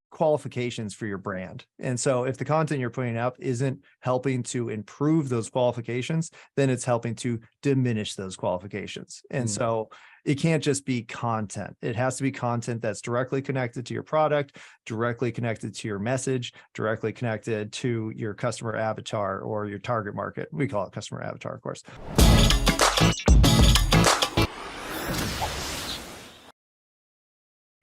qualifications for your brand. And so if the content you're putting up isn't helping to improve those qualifications, then it's helping to diminish those qualifications. And so it can't just be content. It has to be content that's directly connected to your product, directly connected to your message, directly connected to your customer avatar or your target market. We call it customer avatar, of course.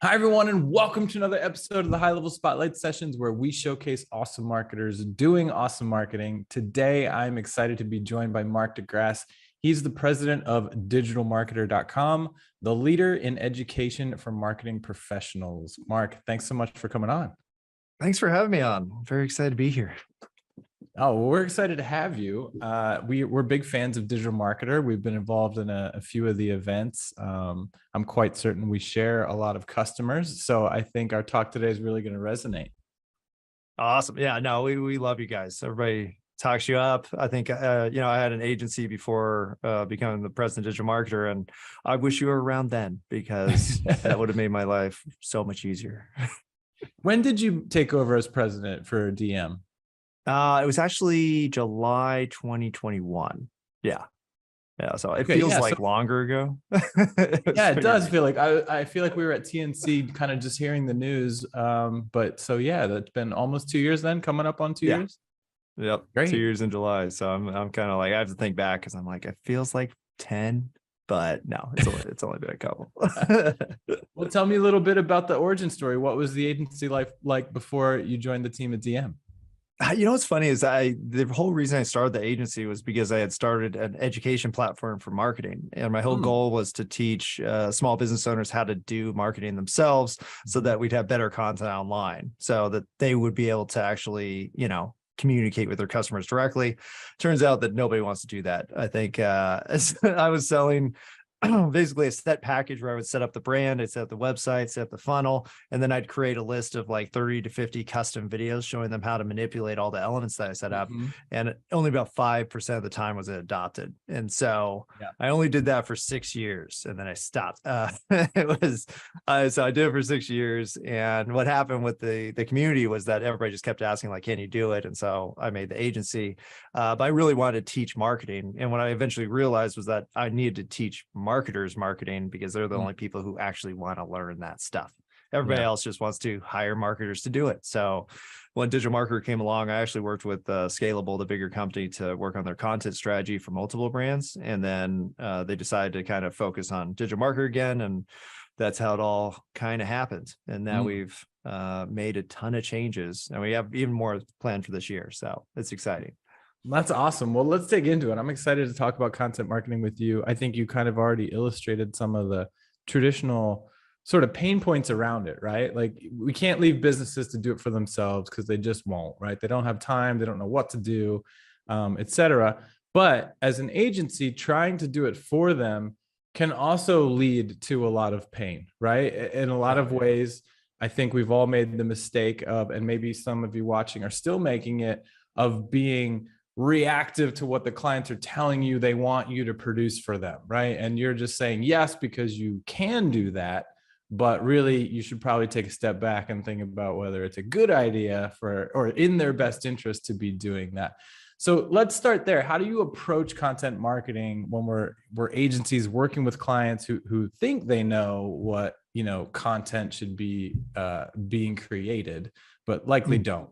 Hi, everyone, and welcome to another episode of the High Level Spotlight Sessions, where we showcase awesome marketers doing awesome marketing. Today, I'm excited to be joined by Mark de Grasse. He's the president of digitalmarketer.com, the leader in education for marketing professionals. Mark, thanks so much for coming on. Thanks for having me on. I'm very excited to be here. Oh, well, we're excited to have you. We're big fans of Digital Marketer. We've been involved in a few of the events. I'm quite certain we share a lot of customers. So I think our talk today is really going to resonate. Awesome. Yeah, no, we love you guys. Everybody talks you up. I think, I had an agency before becoming the president of Digital Marketer, and I wish you were around then because that would have made my life so much easier. When did you take over as president for DM? It was actually July 2021. Yeah. So it feels like longer ago. It does feel like I feel like we were at TNC kind of just hearing the news. But so yeah, that's been almost 2 years then, coming up on 2 years. Yep. Great. 2 years in July. So I'm kind of like, I have to think back because I'm like, it feels like 10, but no, it's only been a couple. Well, tell me a little bit about the origin story. What was the agency life like before you joined the team at DM? You know, what's funny is the whole reason I started the agency was because I had started an education platform for marketing. And my whole goal was to teach small business owners how to do marketing themselves so that we'd have better content online so that they would be able to actually, communicate with their customers directly. Turns out that nobody wants to do that. I think I was selling basically a set package where I would set up the brand, I'd set up the website, set up the funnel, and then I'd create a list of like 30 to 50 custom videos showing them how to manipulate all the elements that I set up. And only about 5% of the time was it adopted. And so I only did that for 6 years and then I stopped. So I did it for 6 years. And what happened with the community was that everybody just kept asking like, can you do it? And so I made the agency, but I really wanted to teach marketing. And what I eventually realized was that I needed to teach marketers marketing because they're the only people who actually want to learn that stuff. Everybody else just wants to hire marketers to do it. So when Digital Marketer came along, I actually worked with Scalable, the bigger company, to work on their content strategy for multiple brands. And then they decided to kind of focus on Digital Marketer again. And that's how it all kind of happened. And now we've made a ton of changes and we have even more planned for this year. So it's exciting. That's awesome. Well, let's dig into it. I'm excited to talk about content marketing with you. I think you kind of already illustrated some of the traditional sort of pain points around it, right? Like we can't leave businesses to do it for themselves because they just won't, right? They don't have time. They don't know what to do, et cetera. But as an agency, trying to do it for them can also lead to a lot of pain, right? In a lot of ways, I think we've all made the mistake of, and maybe some of you watching are still making it, of being reactive to what the clients are telling you they want you to produce for them, right? And you're just saying yes because you can do that, but really you should probably take a step back and think about whether it's a good idea or in their best interest to be doing that. So let's start there. How do you approach content marketing when we're agencies working with clients who think they know what content should be being created, but likely don't?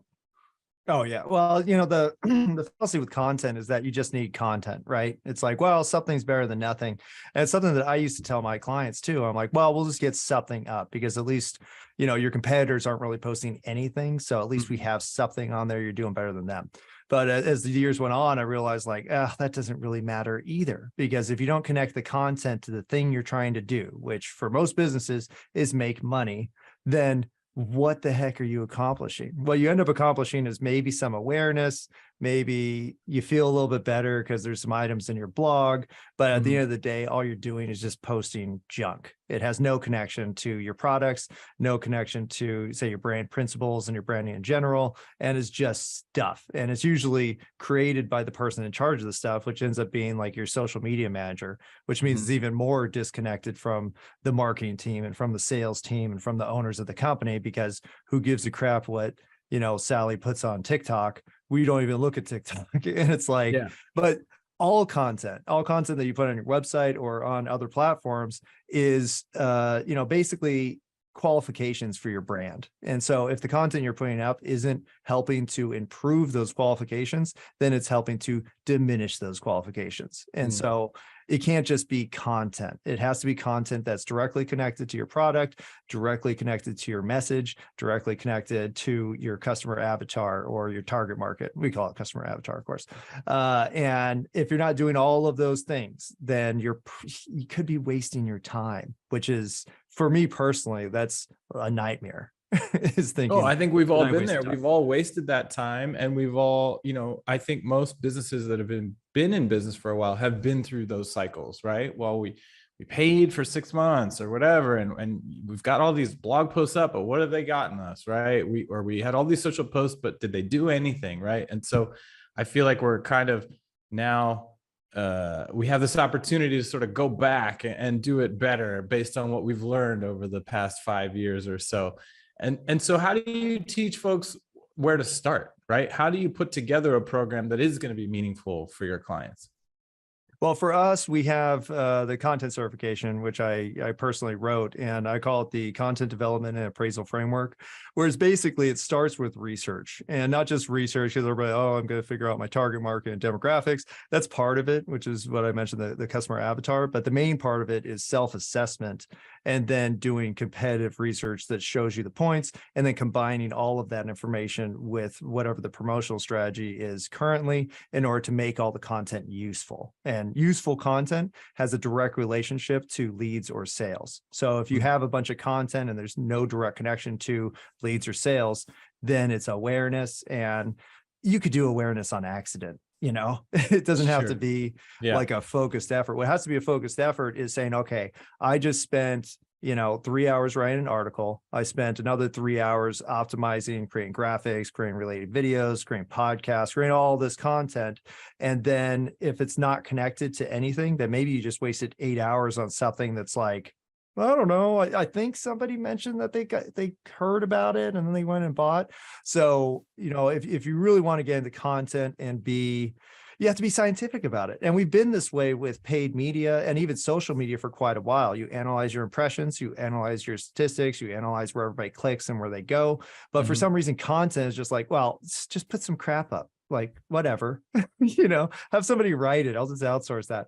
Oh yeah. Well, the fallacy with content is that you just need content, right? It's like, well, something's better than nothing. And it's something that I used to tell my clients too. I'm like, well, we'll just get something up because at least, your competitors aren't really posting anything. So at least we have something on there. You're doing better than them. But as the years went on, I realized like, that doesn't really matter either, because if you don't connect the content to the thing you're trying to do, which for most businesses is make money, then what the heck are you accomplishing? What you end up accomplishing is maybe some awareness, maybe you feel a little bit better because there's some items in your blog, but at the end of the day, all you're doing is just posting junk. It has no connection to your products, no connection to, say, your brand principles and your branding in general, and it's just stuff. And it's usually created by the person in charge of the stuff, which ends up being like your social media manager, which means it's even more disconnected from the marketing team and from the sales team and from the owners of the company, because who gives a crap what, you know, Sally puts on TikTok? We don't even look at TikTok. And it's like, but all content that you put on your website or on other platforms is, you know, basically qualifications for your brand. And so if the content you're putting up isn't helping to improve those qualifications, then it's helping to diminish those qualifications. And so it can't just be content. It has to be content that's directly connected to your product, directly connected to your message, directly connected to your customer avatar or your target market. We call it customer avatar, of course. And if you're not doing all of those things, then you could be wasting your time, which is, for me personally, that's a nightmare. Is thinking, I think we've all been there. We've all wasted that time, and we've all, you know, I think most businesses that have been in business for a while have been through those cycles, right? Well, we paid for 6 months or whatever, and we've got all these blog posts up, but what have they gotten us, right? We had all these social posts, but did they do anything, right? And so I feel like we're kind of now we have this opportunity to sort of go back and do it better based on what we've learned over the past 5 years or so. And so how do you teach folks where to start, right? How do you put together a program that is going to be meaningful for your clients? Well, for us, we have the content certification, which I personally wrote, and I call it the Content Development and Appraisal Framework, whereas basically it starts with research, and not just research because everybody, I'm going to figure out my target market and demographics. That's part of it, which is what I mentioned, the customer avatar. But the main part of it is self-assessment, and then doing competitive research that shows you the points, and then combining all of that information with whatever the promotional strategy is currently in order to make all the content useful. And useful content has a direct relationship to leads or sales. So if you have a bunch of content and there's no direct connection to leads or sales, then it's awareness, and you could do awareness on accident. You know, it doesn't have to be like a focused effort. What has to be a focused effort is saying, okay, I just spent, 3 hours writing an article. I spent another 3 hours optimizing, creating graphics, creating related videos, creating podcasts, creating all this content. And then if it's not connected to anything, then maybe you just wasted 8 hours on something that's like, I don't know. I think somebody mentioned that they heard about it and then they went and bought. So, if you really want to get into content and you have to be scientific about it. And we've been this way with paid media and even social media for quite a while. You analyze your impressions, you analyze your statistics, you analyze where everybody clicks and where they go. But for some reason, content is just like, well, just put some crap up. Like, whatever, have somebody write it. I'll just outsource that.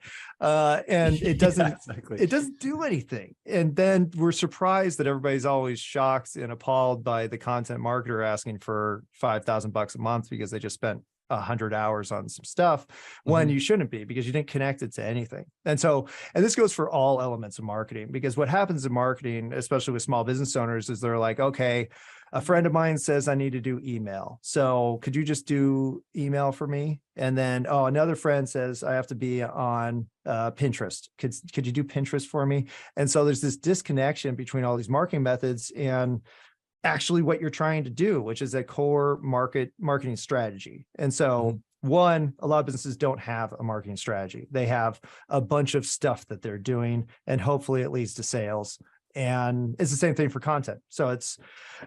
And it doesn't, it doesn't do anything. And then we're surprised that everybody's always shocked and appalled by the content marketer asking for $5,000 a month because they just spent 100 hours on some stuff when you shouldn't be, because you didn't connect it to anything. And this goes for all elements of marketing, because what happens in marketing, especially with small business owners, is they're like, okay, a friend of mine says I need to do email. So could you just do email for me? And then, another friend says I have to be on Pinterest. Could you do Pinterest for me? And so there's this disconnection between all these marketing methods and actually what you're trying to do, which is a core marketing strategy. And so a lot of businesses don't have a marketing strategy. They have a bunch of stuff that they're doing, and hopefully it leads to sales. And it's the same thing for content. So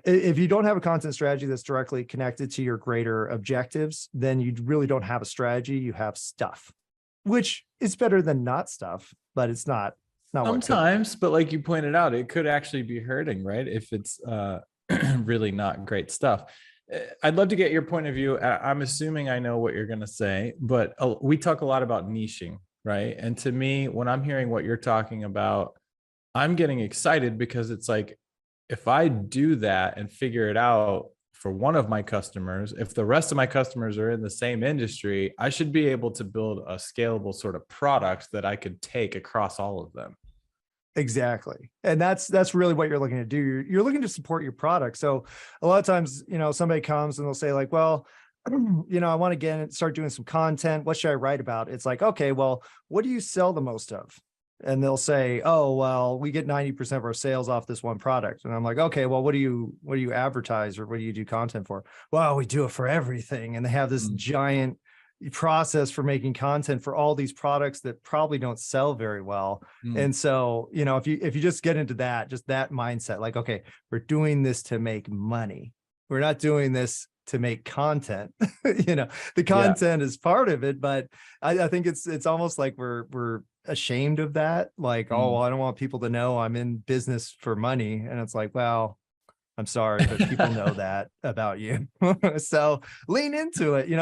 if you don't have a content strategy that's directly connected to your greater objectives, then you really don't have a strategy. You have stuff, which is better than not stuff, but it's not sometimes. But like you pointed out, it could actually be hurting, right? If it's really not great stuff. I'd love to get your point of view. I'm assuming I know what you're going to say, but we talk a lot about niching, right? And to me, when I'm hearing what you're talking about, I'm getting excited, because it's like, if I do that and figure it out for one of my customers, if the rest of my customers are in the same industry, I should be able to build a scalable sort of product that I could take across all of them. Exactly. And that's really what you're looking to do. You're looking to support your product. So a lot of times, somebody comes and they'll say like, well, I want to get start doing some content. What should I write about? It's like, okay, well, what do you sell the most of? And they'll say, oh, well, we get 90% of our sales off this one product. And I'm like, okay, well, what do you advertise or what do you do content for? Well, we do it for everything. And they have this giant process for making content for all these products that probably don't sell very well. And so, if you just get into that, just that mindset, like, okay, we're doing this to make money. We're not doing this to make content. The content is part of it, but I think it's almost like we're ashamed of that. Like, oh, well, I don't want people to know I'm in business for money. And it's like, well, I'm sorry, but people know that about you. So lean into it.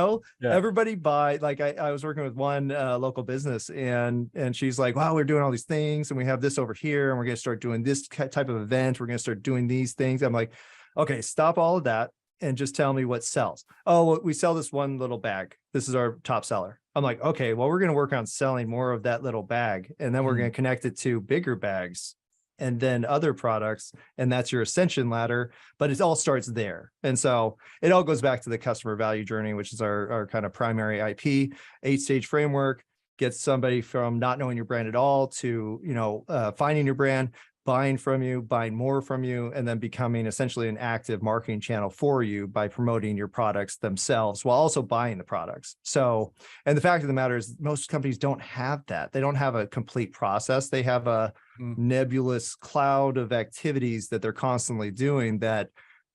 Everybody buy, like I was working with one local business and she's like, wow, we're doing all these things and we have this over here and we're going to start doing this type of event. We're going to start doing these things. I'm like, okay, stop all of that and just tell me what sells. Oh, well, we sell this one little bag. This is our top seller. I'm like, okay, well, we're going to work on selling more of that little bag. And then we're going to connect it to bigger bags and then other products. And that's your ascension ladder, but it all starts there. And so it all goes back to the customer value journey, which is our kind of primary IP, 8-stage framework, gets somebody from not knowing your brand at all to, finding your brand, buying from you, buying more from you, and then becoming essentially an active marketing channel for you by promoting your products themselves while also buying the products. So, and the fact of the matter is most companies don't have that. They don't have a complete process. They have a nebulous cloud of activities that they're constantly doing that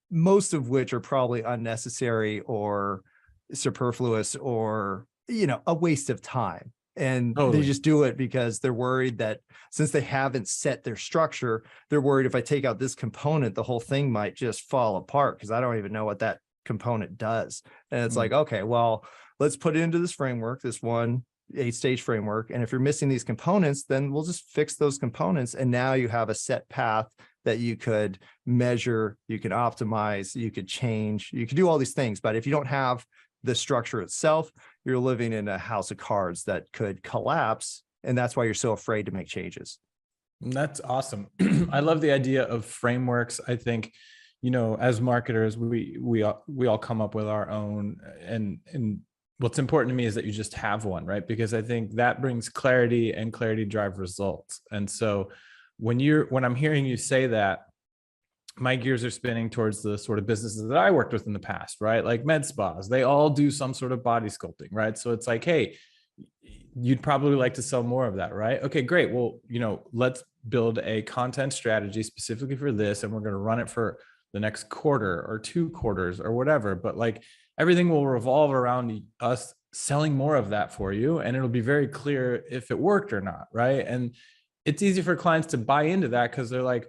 most of which are probably unnecessary or superfluous or, a waste of time. And they just do it because they're worried that since they haven't set their structure, they're worried if I take out this component, the whole thing might just fall apart because I don't even know what that component does. And it's like, okay, well, let's put it into this framework, this one 8-stage framework. And if you're missing these components, then we'll just fix those components. And now you have a set path that you could measure, you can optimize, you could change, you could do all these things. But if you don't have the structure itself, you're living in a house of cards that could collapse. And that's why you're so afraid to make changes. That's awesome. I love the idea of frameworks. I think, as marketers, we all come up with our own, and what's important to me is that you just have one, right? Because I think that brings clarity and clarity drive results. And so when I'm hearing you say that, my gears are spinning towards the sort of businesses that I worked with in the past, right? Like med spas, they all do some sort of body sculpting, right? So it's like, hey, you'd probably like to sell more of that, right? Okay, great. Well, let's build a content strategy specifically for this, and we're going to run it for the next quarter or 2 quarters or whatever. But like everything will revolve around us selling more of that for you, and it'll be very clear if it worked or not, right? And it's easy for clients to buy into that because they're like,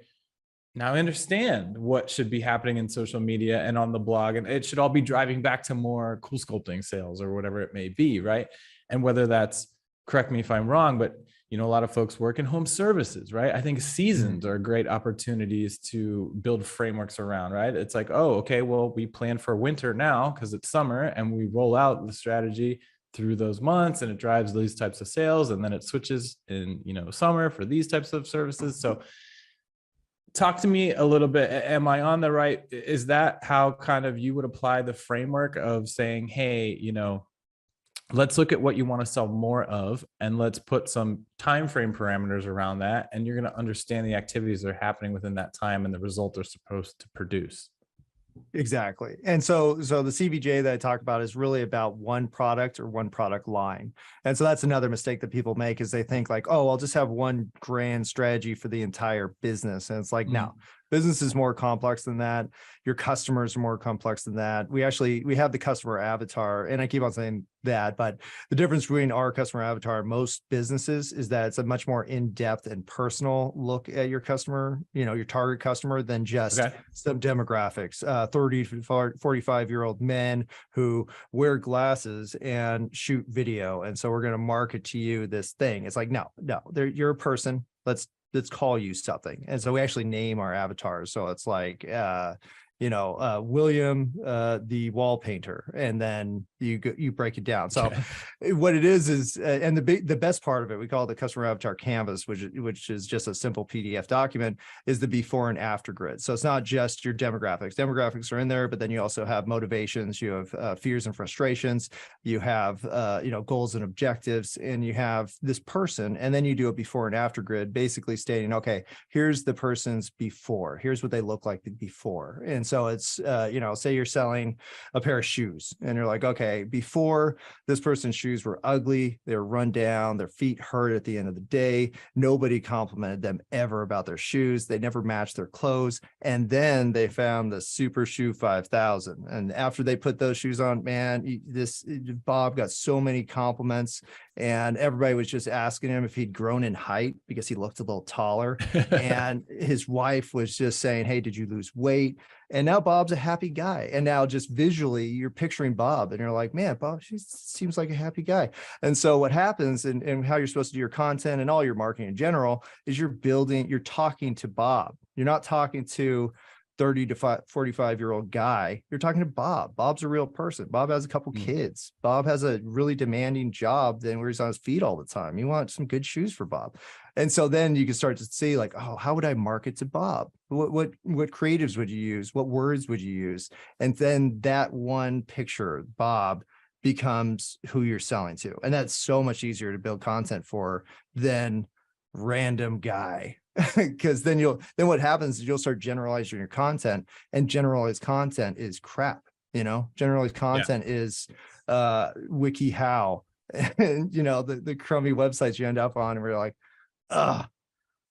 now I understand what should be happening in social media and on the blog, and it should all be driving back to more cool sculpting sales or whatever it may be, right? And whether that's, correct me if I'm wrong, but a lot of folks work in home services, right? I think seasons are great opportunities to build frameworks around, right? It's like, oh, okay, well, we plan for winter now because it's summer, and we roll out the strategy through those months, and it drives these types of sales, and then it switches in summer for these types of services. So talk to me a little bit. Am I on the right? Is that how kind of you would apply the framework of saying, hey, let's look at what you want to sell more of, and let's put some time frame parameters around that, and you're going to understand the activities that are happening within that time and the result they're supposed to produce. Exactly. And so the CVJ that I talk about is really about one product or one product line. And so that's another mistake that people make is they think like, oh, I'll just have one grand strategy for the entire business. And it's like, no, business is more complex than that. Your customers are more complex than that. We have the customer avatar, and I keep on saying that, but the difference between our customer avatar and most businesses is that it's a much more in-depth and personal look at your customer, your target customer, than just some demographics, 30 to 45-year-old men who wear glasses and shoot video. And so we're going to market to you this thing. It's like, no, you're a person. Let's call you something. And so we actually name our avatars. So it's like, William, the wall painter, and then you break it down. So what it is, and the best part of it, we call it the customer avatar canvas, which is just a simple PDF document, is the before and after grid. So it's not just your demographics. Demographics are in there, but then you also have motivations, you have fears and frustrations, you have goals and objectives, and you have this person, and then you do a before and after grid, basically stating, okay, here's the person's before, here's what they look like before. And so it's say you're selling a pair of shoes, and you're like, okay, before, this person's shoes were ugly, they were run down, their feet hurt at the end of the day, nobody complimented them ever about their shoes, they never matched their clothes, and then they found the Super Shoe 5000, and after they put those shoes on, man, Bob got so many compliments, and everybody was just asking him if he'd grown in height because he looked a little taller. And his wife was just saying, hey, did you lose weight? And now Bob's a happy guy. And now just visually you're picturing Bob and you're like, man, Bob, she seems like a happy guy. And so what happens, and how you're supposed to do your content and all your marketing in general, is you're talking to Bob. You're not talking to 30 to 45-year-old guy. You're talking to Bob. Bob's a real person. Bob has a couple kids. Bob has a really demanding job then where he's on his feet all the time. You want some good shoes for Bob. And so then you can start to see like, oh, how would I market to Bob? What creatives would you use? What words would you use? And then that one picture, Bob, becomes who you're selling to. And that's so much easier to build content for than random guy. Because then what happens is you'll start generalizing your content, and generalized content is crap. Generalized content is WikiHow, and the crummy websites you end up on, and we're like,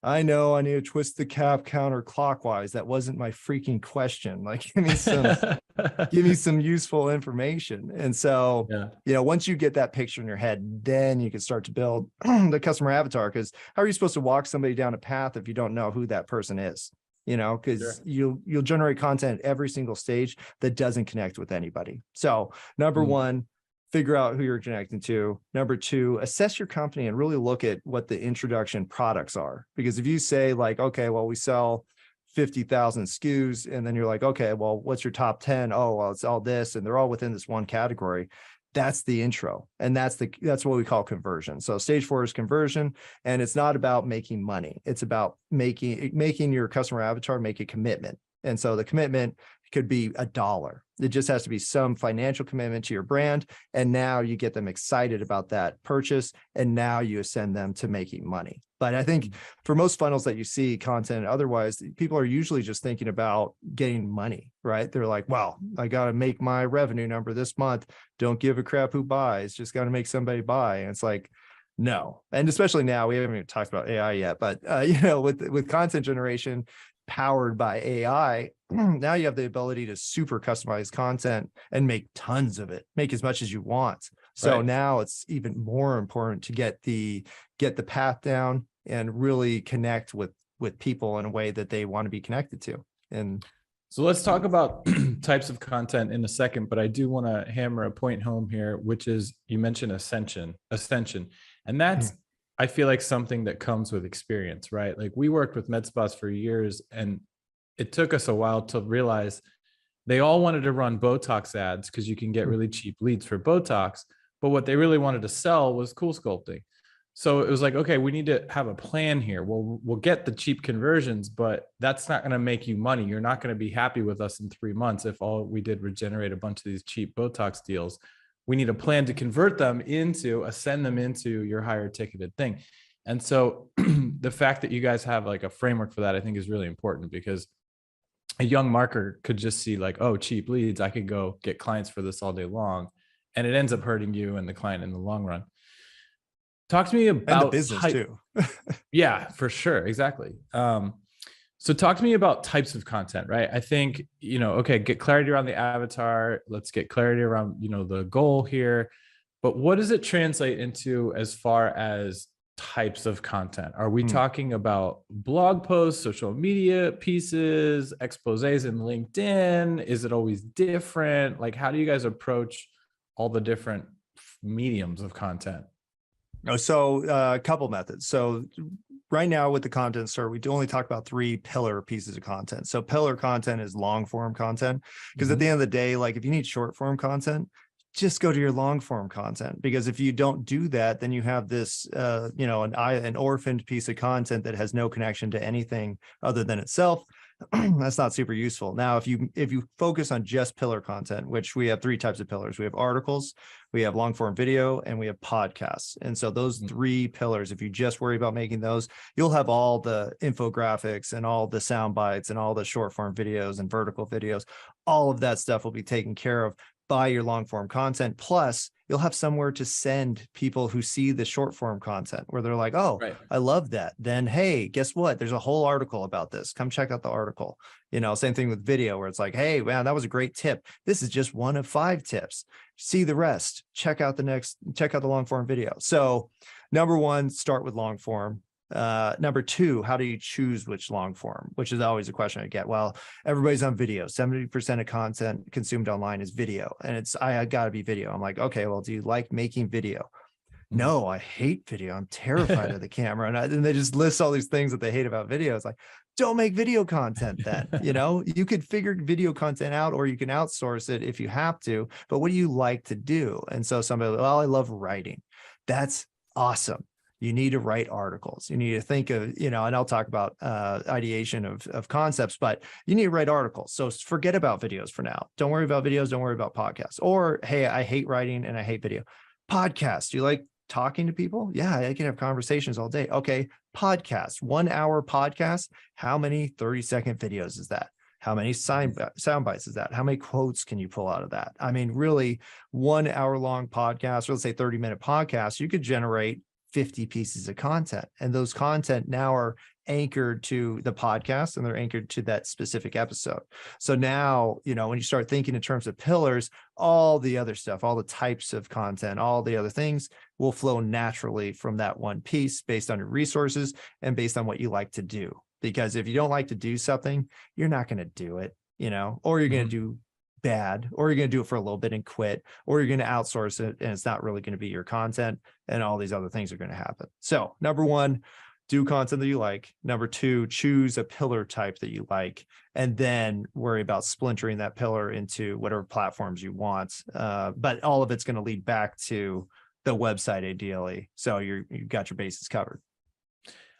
I know I need to twist the cap counterclockwise. That wasn't my freaking question. Like, give me some useful information. And so, once you get that picture in your head, then you can start to build the customer avatar. Because how are you supposed to walk somebody down a path if you don't know who that person is? Because you'll generate content at every single stage that doesn't connect with anybody. So number one, figure out who you're connecting to. Number two, assess your company and really look at what the introduction products are. Because if you say like, okay, well, we sell 50,000 SKUs, and then you're like, okay, well, what's your top 10? Oh, well, it's all this, and they're all within this one category. That's the intro. And that's what we call conversion. So stage 4 is conversion, and it's not about making money. It's about making your customer avatar make a commitment. And so the commitment could be $1. It just has to be some financial commitment to your brand. And now you get them excited about that purchase. And now you ascend them to making money. But I think for most funnels that you see, content otherwise, people are usually just thinking about getting money, right? They're like, well, I got to make my revenue number this month. Don't give a crap who buys, just got to make somebody buy. And it's like, no. And especially now, we haven't even talked about AI yet, but with content generation powered by AI, now you have the ability to super customize content and make tons of it, make as much as you want. So now it's even more important to get the path down and really connect with people in a way that they want to be connected to. And so let's talk about types of content in a second, but I do want to hammer a point home here, which is, you mentioned Ascension, and that's, I feel like, something that comes with experience, right? Like, we worked with med spas for years, and it took us a while to realize they all wanted to run Botox ads because you can get really cheap leads for Botox. But what they really wanted to sell was cool sculpting. So it was like, okay, we need to have a plan here. We'll get the cheap conversions, but that's not going to make you money. You're not going to be happy with us in 3 months if all we did was generate a bunch of these cheap Botox deals. We need a plan to convert them into, ascend them into your higher ticketed thing. And so the fact that you guys have like a framework for that, I think, is really important, because a young marketer could just see like, oh, cheap leads, I could go get clients for this all day long. And it ends up hurting you and the client in the long run. Talk to me about and the business too. Yeah, for sure. Exactly. So talk to me about types of content, right? I think, okay, get clarity around the avatar. Let's get clarity around, the goal here. But what does it translate into as far as types of content? Are we talking about blog posts, social media pieces, exposés in LinkedIn? Is it always different? Like, how do you guys approach all the different mediums of content? So a couple methods. So right now with the content store, we do only talk about 3 pillar pieces of content. So pillar content is long form content, because at the end of the day, like if you need short form content, just go to your long form content, because if you don't do that, then you have this, an orphaned piece of content that has no connection to anything other than itself. That's not super useful. Now, if you focus on just pillar content, which we have 3 types of pillars, we have articles, we have long form video, and we have podcasts. And so those 3 pillars, if you just worry about making those, you'll have all the infographics and all the sound bites and all the short form videos and vertical videos. All of that stuff will be taken care of by your long form content. Plus, you'll have somewhere to send people who see the short form content where they're like, oh, Right. I love that. Then, hey, guess what? There's a whole article about this. Come check out the article. Same thing with video, where it's like, hey, man, that was a great tip. This is just one of 5 tips. See the rest. Check out the long form video. So number 1, start with long form. Number 2, how do you choose which long form, which is always a question I get. Well, everybody's on video. 70% of content consumed online is video, and I got to be video. I'm like, okay, well, do you like making video? No, I hate video. I'm terrified of the camera. And they just list all these things that they hate about video. It's like, don't make video content then. You could figure video content out, or you can outsource it if you have to, but what do you like to do? And so somebody, well, I love writing. That's awesome. You need to write articles. You need to think of, and I'll talk about ideation of concepts, but you need to write articles. So forget about videos for now. Don't worry about videos. Don't worry about podcasts. Or, hey, I hate writing and I hate video. Podcasts. Do you like talking to people? Yeah, I can have conversations all day. Okay, podcast, 1 hour podcast. How many 30-second videos is that? How many sound bites is that? How many quotes can you pull out of that? I mean, really, 1 hour long podcast, or let's say 30-minute podcast, you could generate 50 pieces of content. And those content now are anchored to the podcast, and they're anchored to that specific episode. So now, when you start thinking in terms of pillars, all the other stuff, all the types of content, all the other things will flow naturally from that one piece based on your resources and based on what you like to do. Because if you don't like to do something, you're not going to do it, or you're going to do bad, or you're going to do it for a little bit and quit, or you're going to outsource it and it's not really going to be your content, and all these other things are going to happen. So number 1, do content that you like. Number 2, choose a pillar type that you like, and then worry about splintering that pillar into whatever platforms you want. But all of it's going to lead back to the website ideally. So you've got your bases covered.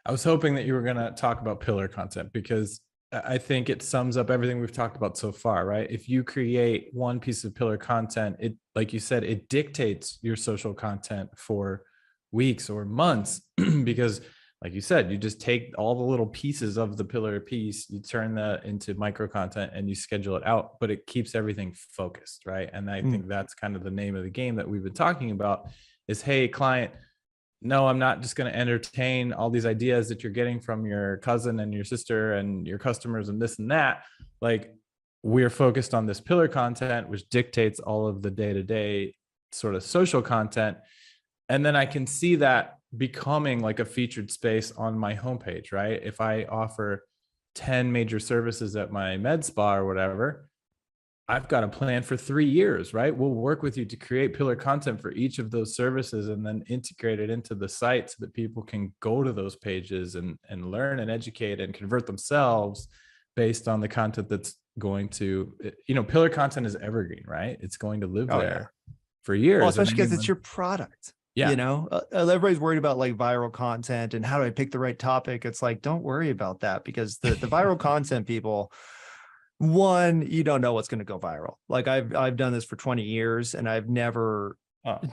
I was hoping that you were going to talk about pillar content, because I think it sums up everything we've talked about so far, right? If you create one piece of pillar content, it, like you said, it dictates your social content for weeks or months, because like you said, you just take all the little pieces of the pillar piece, you turn that into micro content and you schedule it out, but it keeps everything focused, right? And I think that's kind of the name of the game that we've been talking about is, hey, client, no, I'm not just going to entertain all these ideas that you're getting from your cousin and your sister and your customers and this and that. Like, we're focused on this pillar content, which dictates all of the day-to-day sort of social content. And then I can see that becoming like a featured space on my homepage, right? If I offer 10 major services at my med spa or whatever, I've got a plan for 3 years, right? We'll work with you to create pillar content for each of those services and then integrate it into the site so that people can go to those pages and learn and educate and convert themselves based on the content that's going to, pillar content is evergreen, right? It's going to live there for years. Well, especially because it's your product. Yeah. Everybody's worried about like viral content and how do I pick the right topic? It's like, don't worry about that, because the viral content people, one, you don't know what's going to go viral. Like I've done this for 20 years and I've never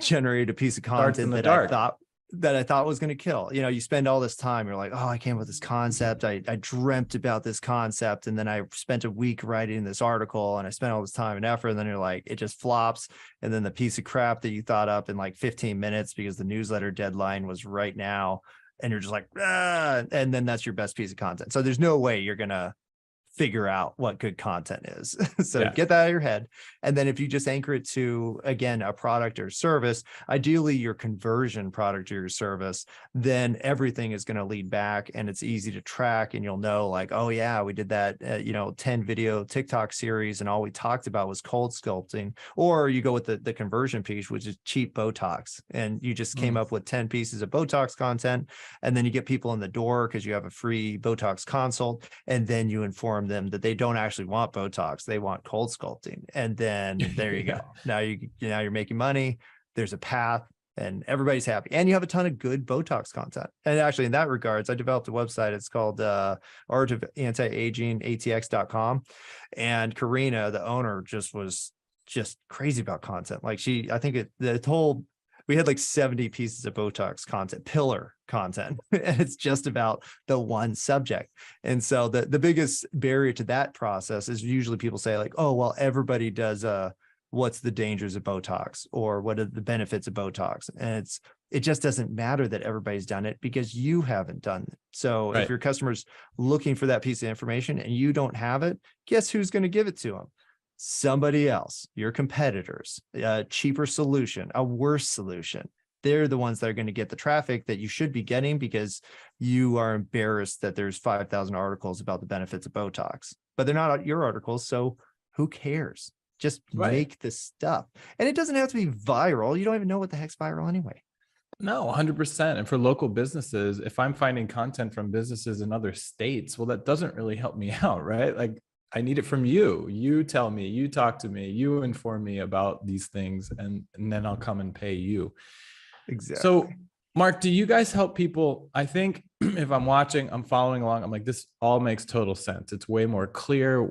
generated a piece of content that I thought was going to kill. You spend all this time, you're like, oh, I came up with this concept. I dreamt about this concept. And then I spent a week writing this article and I spent all this time and effort. And then you're like, it just flops. And then the piece of crap that you thought up in like 15 minutes because the newsletter deadline was right now. And you're just like, and then that's your best piece of content. So there's no way you're going to figure out what good content is. So Yeah. get that out of your head. And then if you just anchor it to, again, a product or service, ideally your conversion product or your service, then everything is going to lead back and it's easy to track. And you'll know like, oh yeah, we did that, 10 video TikTok series and all we talked about was cold sculpting. Or you go with the conversion piece, which is cheap Botox. And you just came up with 10 pieces of Botox content. And then you get people in the door because you have a free Botox consult. And then you inform them that they don't actually want Botox, they want cold sculpting. And then there you go. Now you're making money. There's a path and everybody's happy. And you have a ton of good Botox content. And actually in that regards, I developed a website. It's called Art of Anti-Aging, ATX.com. And Karina, the owner, was just crazy about content. Like we had like 70 pieces of Botox content, pillar content, and it's just about the one subject. And so the biggest barrier to that process is usually people say like, oh, well, everybody does what's the dangers of Botox or what are the benefits of Botox? And it just doesn't matter that everybody's done it because you haven't done it. So if your customer's looking for that piece of information and you don't have it, guess who's going to give it to them? Somebody else, your competitors, a cheaper solution, a worse solution. They're the ones that are going to get the traffic that you should be getting because you are embarrassed that there's 5,000 articles about the benefits of Botox, but they're not your articles. So who cares? Just make this stuff. And it doesn't have to be viral. You don't even know what the heck's viral anyway. No, 100%. And for local businesses, if I'm finding content from businesses in other states, well, that doesn't really help me out, right? Like, I need it from you. You tell me, you talk to me, you inform me about these things, and then I'll come and pay you. Exactly. So, Mark, do you guys help people? I think if I'm watching, I'm following along, I'm like, this all makes total sense. It's way more clear.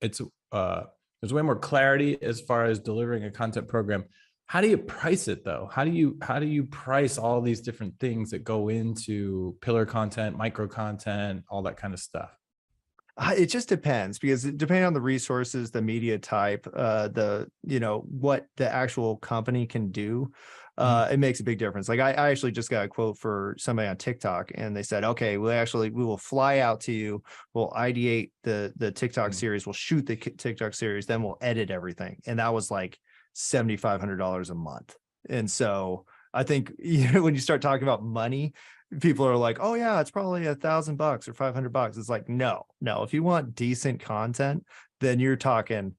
There's way more clarity as far as delivering a content program. How do you price it though? How do you price all these different things that go into pillar content, micro content, all that kind of stuff? It just depends because depending on the resources, the media type, what the actual company can do, it makes a big difference. Like I actually just got a quote for somebody on TikTok and they said, okay, we will fly out to you. We'll ideate the TikTok series. We'll shoot the TikTok series. Then we'll edit everything. And that was like $7,500 a month. And so I think, when you start talking about money, people are like, oh yeah, it's probably $1,000 or $500. It's like, no. If you want decent content, then you're talking,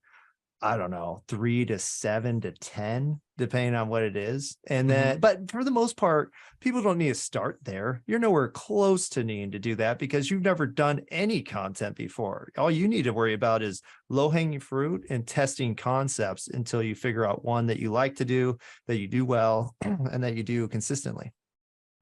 I don't know, 3 to 7 to 10, depending on what it is. And then, but for the most part, people don't need to start there. You're nowhere close to needing to do that because you've never done any content before. All you need to worry about is low-hanging fruit and testing concepts until you figure out one that you like to do, that you do well, and that you do consistently.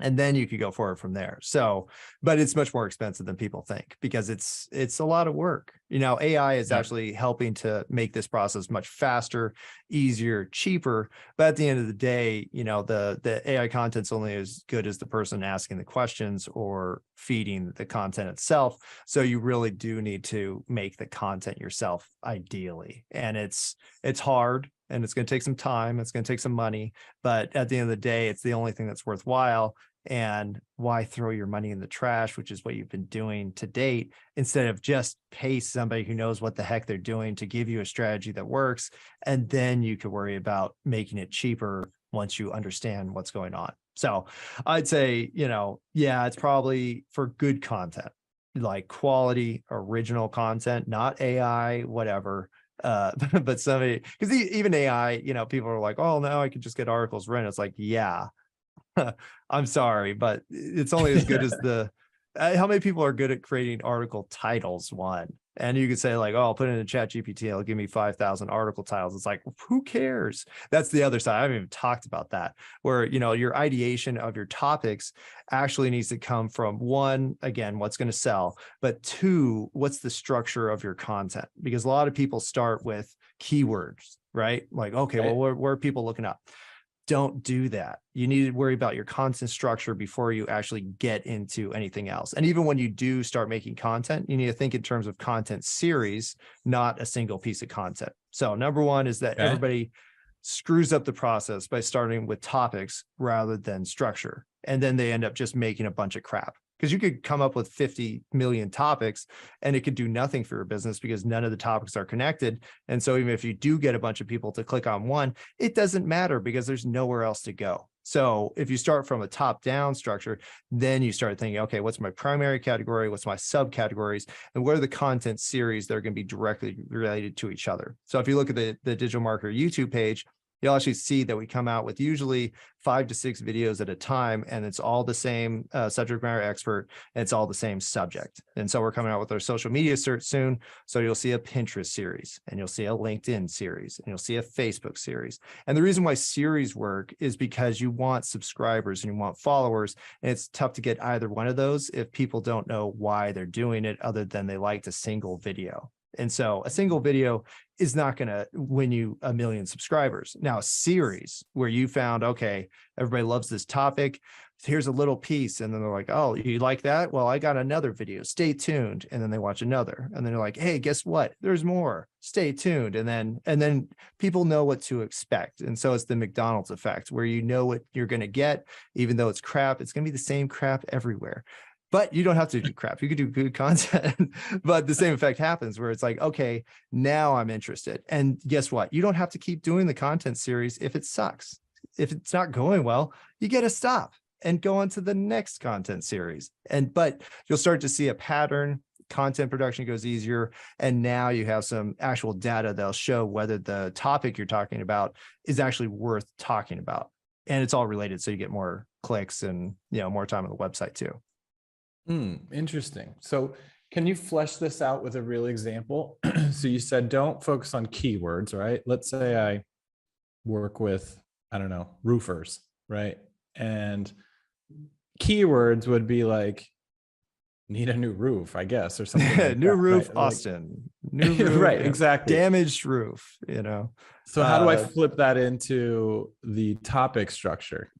And then you could go forward from there. So, but it's much more expensive than people think because it's a lot of work. AI is actually helping to make this process much faster, easier, cheaper. But at the end of the day, the AI content's only as good as the person asking the questions or feeding the content itself. So you really do need to make the content yourself, ideally. And it's hard. And it's going to take some time. It's going to take some money. But at the end of the day, it's the only thing that's worthwhile. And why throw your money in the trash, which is what you've been doing to date, instead of just pay somebody who knows what the heck they're doing to give you a strategy that works. And then you could worry about making it cheaper once you understand what's going on. So I'd say, it's probably for good content, like quality, original content, not AI, whatever. But somebody, because even AI, people are like, oh, now I can just get articles written. It's like, yeah, I'm sorry, but it's only as good as how many people are good at creating article titles? One. And you could say like, oh, I'll put it in a chat GPT. It'll give me 5,000 article titles. It's like, who cares? That's the other side. I haven't even talked about that, where, your ideation of your topics actually needs to come from one, again, what's going to sell, but two, what's the structure of your content? Because a lot of people start with keywords, right? Like, okay, well, where are people looking up? Don't do that. You need to worry about your content structure before you actually get into anything else. And even when you do start making content, you need to think in terms of content series, not a single piece of content. So number one is that everybody screws up the process by starting with topics rather than structure. And then they end up just making a bunch of crap because you could come up with 50 million topics and it could do nothing for your business because none of the topics are connected. And so even if you do get a bunch of people to click on one, it doesn't matter because there's nowhere else to go. So if you start from a top-down structure, then you start thinking, okay, what's my primary category? What's my subcategories? And what are the content series that are going to be directly related to each other? So if you look at the Digital Marketer YouTube page, you'll actually see that we come out with usually 5 to 6 videos at a time, and it's all the same subject matter expert, and it's all the same subject. And so we're coming out with our social media search soon. So you'll see a Pinterest series, and you'll see a LinkedIn series, and you'll see a Facebook series. And the reason why series work is because you want subscribers and you want followers, and it's tough to get either one of those if people don't know why they're doing it other than they liked a single video. And so a single video is not going to win you 1 million subscribers. Now, a series where you found, okay, everybody loves this topic. Here's a little piece. And then they're like, oh, you like that? Well, I got another video. Stay tuned. And then they watch another. And then they're like, hey, guess what? There's more. Stay tuned. And then people know what to expect. And so it's the McDonald's effect where you know what you're going to get, even though it's crap. It's going to be the same crap everywhere. But you don't have to do crap. You could do good content, but the same effect happens where it's like, okay, now I'm interested. And guess what? You don't have to keep doing the content series if it sucks. If it's not going well, you get to stop and go on to the next content series. But you'll start to see a pattern. Content production goes easier. And now you have some actual data that'll show whether the topic you're talking about is actually worth talking about. And it's all related. So you get more clicks and, more time on the website too. Interesting. So can you flesh this out with a real example? So you said, don't focus on keywords, right? Let's say I work with, I don't know, roofers, right? And keywords would be like, need a new roof, I guess, or something. Like new that, roof, right? Austin. New roof, right, exactly. Damaged roof, So how do I flip that into the topic structure?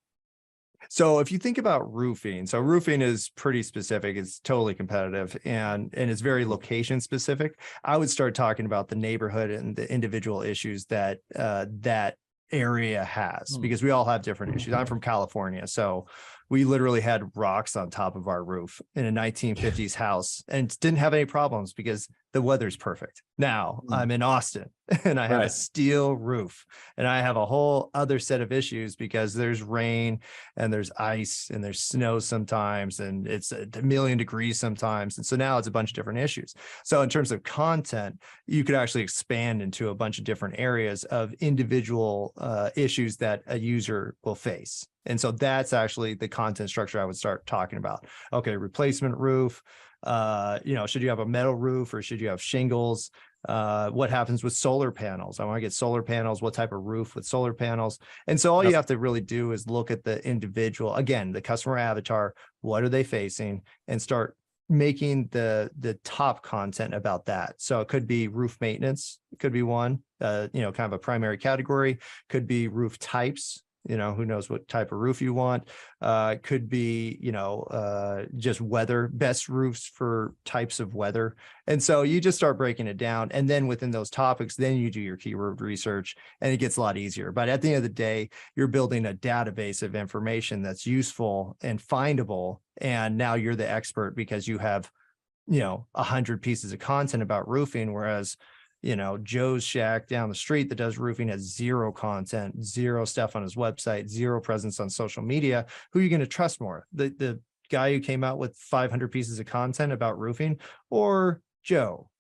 So if you think about roofing, so roofing is pretty specific. It's totally competitive and it's very location specific. I would start talking about the neighborhood and the individual issues that that area has, because we all have different issues. I'm from California, so we literally had rocks on top of our roof in a 1950s house and didn't have any problems because the weather's perfect. Now I'm in Austin and I have a steel roof and I have a whole other set of issues because there's rain and there's ice and there's snow sometimes and it's a million degrees sometimes. And so now it's a bunch of different issues. So in terms of content, you could actually expand into a bunch of different areas of individual issues that a user will face. And so that's actually the content structure I would start talking about. Okay, replacement roof. Should you have a metal roof or should you have shingles? What happens with solar panels? I want to get solar panels. What type of roof with solar panels? And so all you have to really do is look at the individual, again, the customer avatar. What are they facing? And start making the top content about that. So it could be roof maintenance. It could be one, kind of a primary category. Could be roof types. Who knows what type of roof you want. Could be, just weather, best roofs for types of weather. And so you just start breaking it down. And then within those topics, then you do your keyword research and it gets a lot easier. But at the end of the day, you're building a database of information that's useful and findable. And now you're the expert because you have, 100 pieces of content about roofing, whereas Joe's shack down the street that does roofing has zero content, zero stuff on his website, zero presence on social media. Who are you going to trust more? The guy who came out with 500 pieces of content about roofing, or Joe,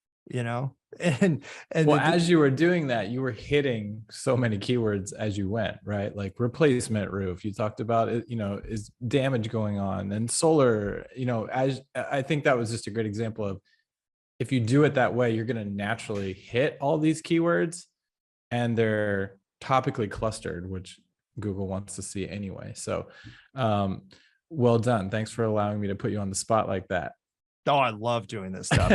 And well, as you were doing that, you were hitting so many keywords as you went, right? Like replacement roof, you talked about it, is damage going on, and solar, as I think that was just a great example of, if you do it that way, you're going to naturally hit all these keywords and they're topically clustered, which Google wants to see anyway. So well done. Thanks for allowing me to put you on the spot like that. Oh, I love doing this stuff.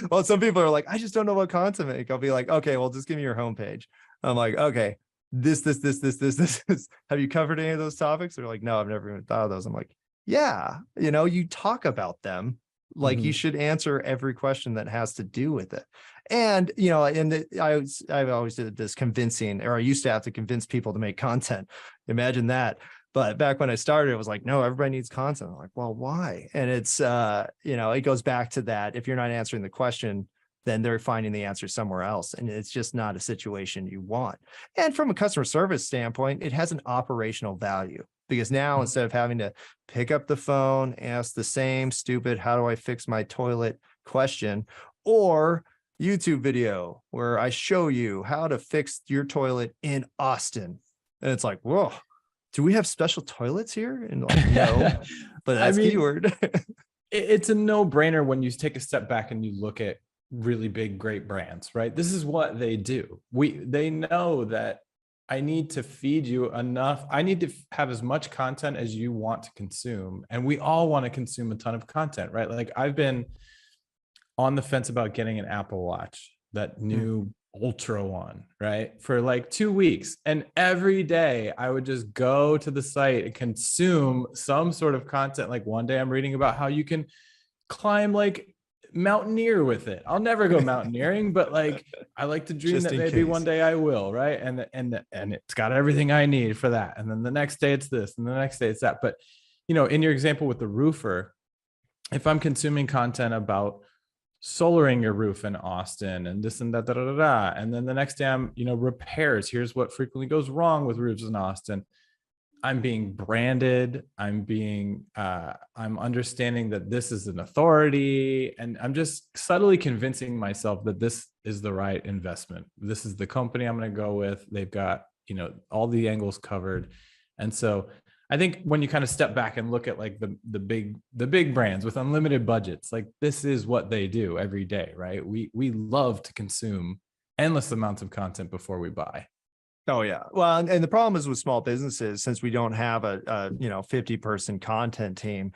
Well, some people are like, I just don't know what content to make. I'll be like, okay, well, just give me your homepage. I'm like, okay, this. Have you covered any of those topics? They're like, no, I've never even thought of those. I'm like, yeah, you talk about them. Like you should answer every question that has to do with it. And, I've always did this convincing, or I used to have to convince people to make content. Imagine that. But back when I started, it was like, no, everybody needs content. I'm like, well, why? And it's, it goes back to that. If you're not answering the question, then they're finding the answer somewhere else. And it's just not a situation you want. And from a customer service standpoint, it has an operational value, because now instead of having to pick up the phone, ask the same stupid, how do I fix my toilet question, or YouTube video where I show you how to fix your toilet in Austin. And it's like, whoa, do we have special toilets here? And like, no, but that's keyword. It's a no-brainer when you take a step back and you look at really big, great brands, right? This is what they do. They know that I need to feed you enough. I need to have as much content as you want to consume. And we all want to consume a ton of content, right? Like I've been on the fence about getting an Apple Watch, that new Ultra one, right? For like 2 weeks. And every day I would just go to the site and consume some sort of content. Like one day I'm reading about how you can climb like mountaineer with it. I'll never go mountaineering, but like I like to dream that maybe one day I will, right? And it's got everything I need for that. And then the next day it's this, and the next day it's that. But in your example with the roofer, if I'm consuming content about solaring your roof in Austin and this and that, and then the next day I'm, repairs, here's what frequently goes wrong with roofs in Austin. I'm being branded. I'm understanding that this is an authority, and I'm just subtly convincing myself that this is the right investment. This is the company I'm going to go with. They've got, all the angles covered. And so I think when you kind of step back and look at like the big brands with unlimited budgets, like this is what they do every day, right? We love to consume endless amounts of content before we buy. Oh yeah. Well, and the problem is with small businesses, since we don't have a 50-person content team,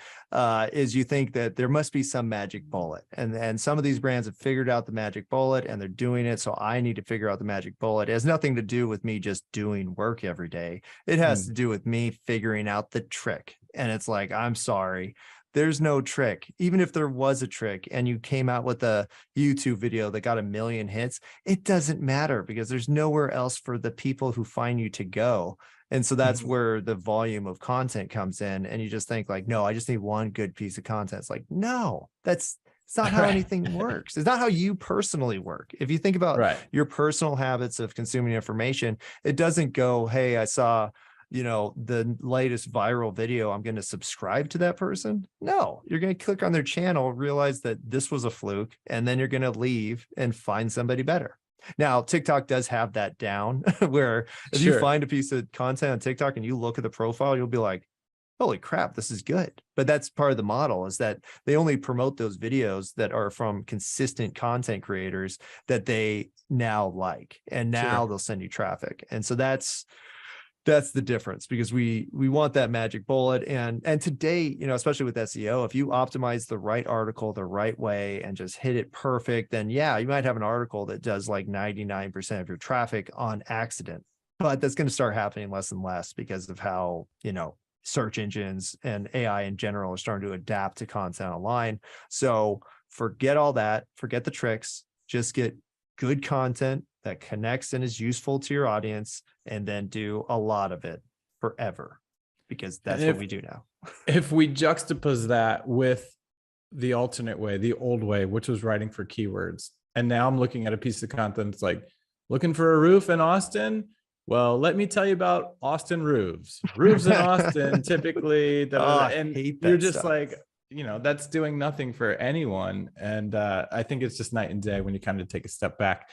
is you think that there must be some magic bullet, and some of these brands have figured out the magic bullet and they're doing it. So I need to figure out the magic bullet. It has nothing to do with me just doing work every day. It has to do with me figuring out the trick. And it's like, I'm sorry, there's no trick. Even if there was a trick and you came out with a YouTube video that got 1 million hits, it doesn't matter, because there's nowhere else for the people who find you to go. And so that's where the volume of content comes in. And you just think like, no, I just need one good piece of content. It's like, no, it's not how anything works. It's not how you personally work. If you think about your personal habits of consuming information, it doesn't go, hey, I saw the latest viral video, I'm going to subscribe to that person. No, you're going to click on their channel, realize that this was a fluke, and then you're going to leave and find somebody better. Now, TikTok does have that down where if you find a piece of content on TikTok and you look at the profile, you'll be like, holy crap, this is good. But that's part of the model, is that they only promote those videos that are from consistent content creators that they now like, and now they'll send you traffic. And so that's the difference, because we want that magic bullet. And today, especially with SEO, if you optimize the right article the right way and just hit it perfect, then yeah, you might have an article that does like 99% of your traffic on accident. But that's going to start happening less and less because of how, search engines and AI in general are starting to adapt to content online. So forget all that, forget the tricks, just get good content that connects and is useful to your audience, and then do a lot of it forever, because that's what we do now. If we juxtapose that with the alternate way, the old way, which was writing for keywords, and now I'm looking at a piece of content, it's like, looking for a roof in Austin? Well, let me tell you about Austin roofs. Roofs in Austin typically, and you're just stuff. Like, that's doing nothing for anyone. And I think it's just night and day when you kind of take a step back.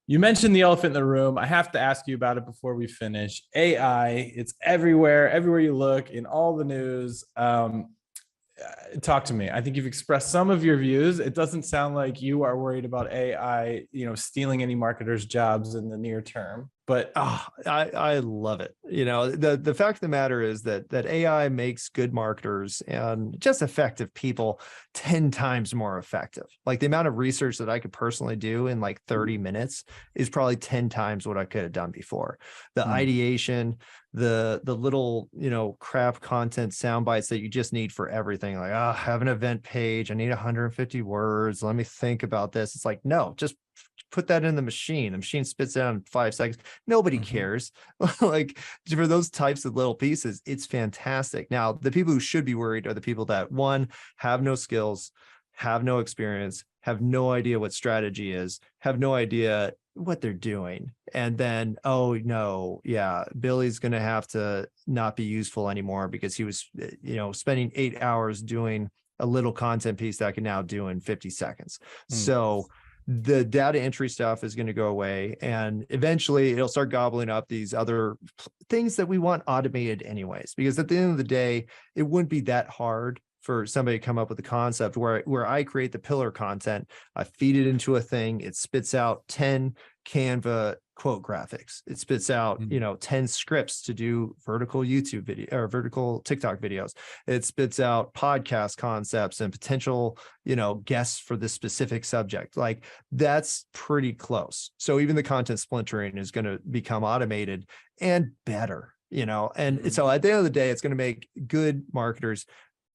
You mentioned the elephant in the room. I have to ask you about it before we finish. AI, it's everywhere you look, in all the news. Talk to me. I think you've expressed some of your views. It doesn't sound like you are worried about AI, stealing any marketers' jobs in the near term. But I love it. The fact of the matter is that AI makes good marketers and just effective people 10 times more effective. Like the amount of research that I could personally do in like 30 minutes is probably 10 times what I could have done before. The ideation, the little, crap content sound bites that you just need for everything. Like, I have an event page. I need 150 words. Let me think about this. It's like, no, just put that in the machine spits it out in 5 seconds. Nobody cares. Like, for those types of little pieces, it's fantastic. Now, the people who should be worried are the people that, one, have no skills, have no experience, have no idea what strategy is, have no idea what they're doing. And then, oh no, yeah, Billy's going to have to not be useful anymore because he was, spending 8 hours doing a little content piece that I can now do in 50 seconds. So the data entry stuff is going to go away, and eventually it'll start gobbling up these other things that we want automated anyways, because at the end of the day, it wouldn't be that hard for somebody to come up with a concept where I create the pillar content, I feed it into a thing, it spits out 10 Canva quote graphics, it spits out 10 scripts to do vertical YouTube video or vertical TikTok videos, it spits out podcast concepts and potential guests for this specific subject. Like, that's pretty close. So even the content splintering is going to become automated and better, and so at the end of the day, it's going to make good marketers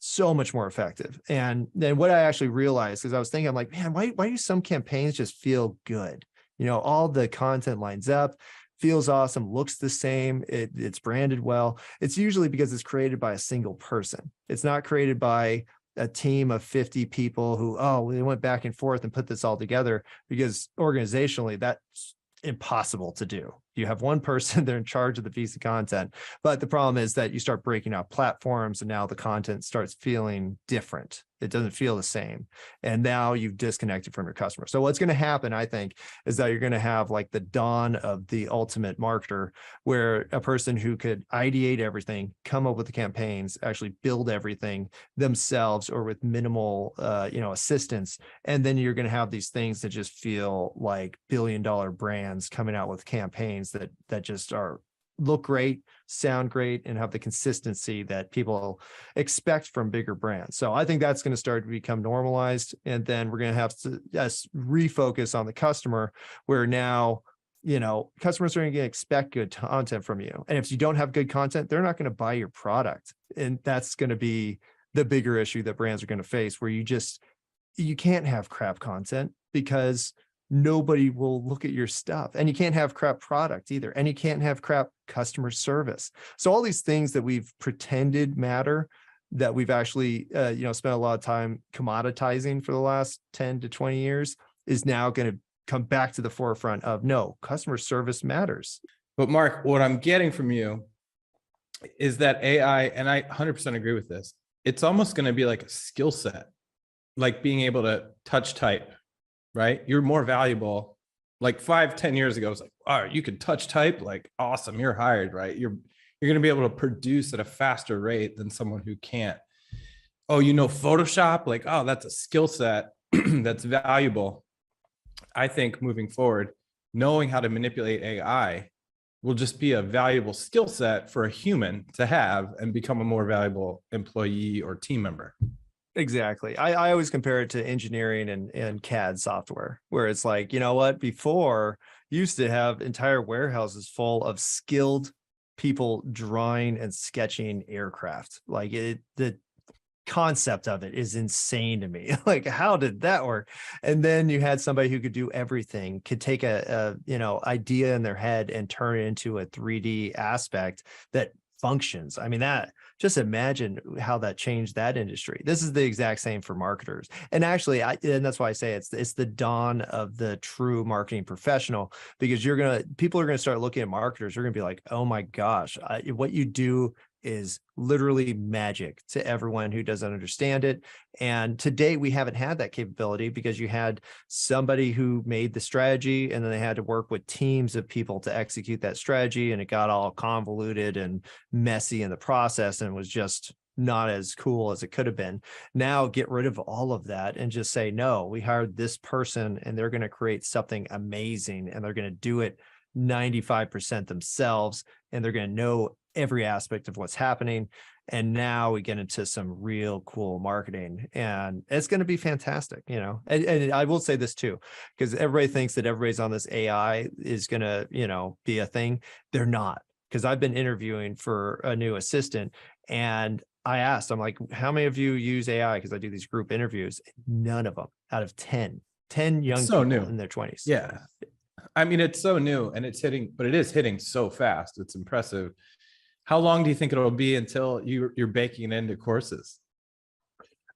so much more effective. And then what I actually realized, because I was thinking, I'm like, man, why do some campaigns just feel good? All the content lines up, feels awesome, looks the same, it's branded well. It's usually because it's created by a single person. It's not created by a team of 50 people who, they went back and forth and put this all together, because organizationally, that's impossible to do. You have one person, they're in charge of the piece of content. But the problem is that you start breaking out platforms, and now the content starts feeling different. It doesn't feel the same. And now you've disconnected from your customer. So what's going to happen, I think, is that you're going to have like the dawn of the ultimate marketer, where a person who could ideate everything, come up with the campaigns, actually build everything themselves or with minimal, assistance. And then you're going to have these things that just feel like billion-dollar brands coming out with campaigns that just look great, sound great, and have the consistency that people expect from bigger brands. So I think that's going to start to become normalized. And then we're going to have to refocus on the customer, where now, customers are going to expect good content from you. And if you don't have good content, they're not going to buy your product. And that's going to be the bigger issue that brands are going to face, where you can't have crap content because nobody will look at your stuff, and you can't have crap product either. And you can't have crap customer service. So all these things that we've pretended matter, that we've actually, spent a lot of time commoditizing for the last 10 to 20 years, is now going to come back to the forefront of, no, customer service matters. But Mark, what I'm getting from you is that AI, and I 100% agree with this, it's almost going to be like a skill set, like being able to touch type, right? You're more valuable. Like 5-10 years ago, it's like, all right, you can touch type, like awesome, you're hired, right? You're going to be able to produce at a faster rate than someone who can't. Oh, Photoshop, like, oh, that's a skill set that's valuable. I think moving forward, knowing how to manipulate AI will just be a valuable skill set for a human to have and become a more valuable employee or team member. Exactly. I always compare it to engineering and CAD software, where it's like, before you used to have entire warehouses full of skilled people drawing and sketching aircraft. Like, the concept of it is insane to me. Like, how did that work? And then you had somebody who could do everything, could take a idea in their head and turn it into a 3D aspect that functions. I mean, just imagine how that changed that industry. This is the exact same for marketers. And actually, and that's why I say it's the dawn of the true marketing professional, because people are going to start looking at marketers. They're going to be like, oh my gosh, what you do is literally magic to everyone who doesn't understand it. And to date, we haven't had that capability, because you had somebody who made the strategy, and then they had to work with teams of people to execute that strategy. And it got all convoluted and messy in the process, and was just not as cool as it could have been. Now get rid of all of that and just say, no, we hired this person, and they're going to create something amazing, and they're going to do it 95% themselves, and they're going to know every aspect of what's happening. And now we get into some real cool marketing, and it's going to be fantastic, and I will say this too, because everybody thinks that everybody's on this AI is going to, be a thing. They're not, because I've been interviewing for a new assistant, and I asked, I'm like, how many of you use AI? Because I do these group interviews. None of them out of 10 10 It's young so people new. in their 20s. Yeah. I mean, it's so new and it's hitting, but it is hitting so fast. It's impressive. How long do you think it'll be until you're baking it into courses?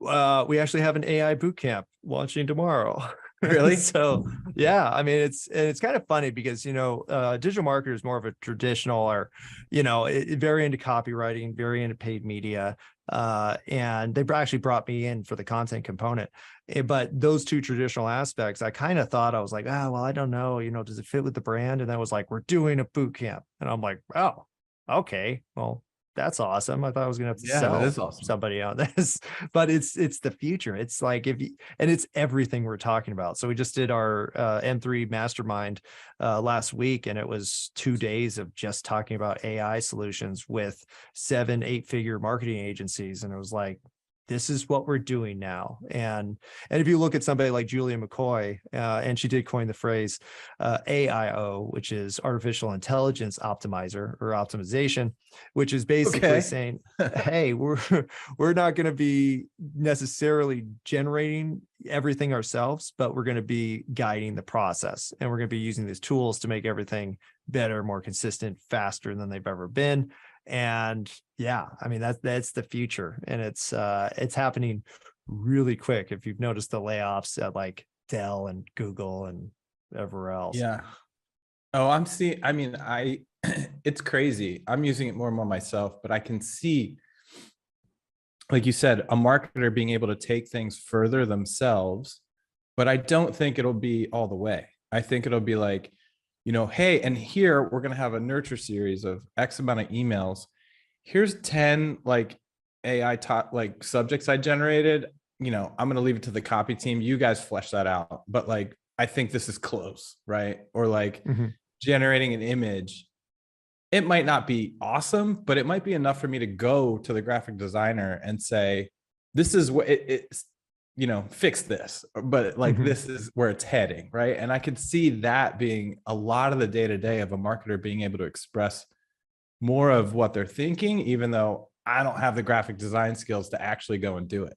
We actually have an AI boot camp launching tomorrow. Really? So yeah, I mean, it's kind of funny because, digital marketer is more of a traditional, or, very into copywriting, very into paid media. And they actually brought me in for the content component. But those two traditional aspects, I kind of thought, I was like, well, I don't know, does it fit with the brand? And that was like, we're doing a boot camp. And I'm like, oh, okay, well, that's awesome. I thought I was gonna have to Yeah, that sell is awesome. somebody on this, but it's the future. It's like, and it's everything we're talking about. So we just did our M3 mastermind last week, and it was 2 days of just talking about AI solutions with 7-8 figure marketing agencies. And it was like, this is what we're doing now. And if you look at somebody like Julia McCoy, and she did coin the phrase AIO, which is artificial intelligence optimizer or optimization, which is basically saying, hey, we're not going to be necessarily generating everything ourselves, but we're going to be guiding the process, and we're going to be using these tools to make everything better, more consistent, faster than they've ever been. And yeah, I mean, that's the future, and it's happening really quick. If you've noticed the layoffs at like Dell and Google and everywhere else. Yeah. Oh, I'm seeing, I mean, it's crazy. I'm using it more and more myself, but I can see, like you said, a marketer being able to take things further themselves, but I don't think it'll be all the way. I think it'll be like, hey, and here we're going to have a nurture series of X amount of emails. Here's 10 like AI top like subjects I generated. I'm going to leave it to the copy team. You guys flesh that out. But like, I think this is close, right? Or like generating an image. It might not be awesome, but it might be enough for me to go to the graphic designer and say, this is what it's, fix this, but like, this is where it's heading. Right. And I could see that being a lot of the day-to-day of a marketer being able to express more of what they're thinking, even though I don't have the graphic design skills to actually go and do it.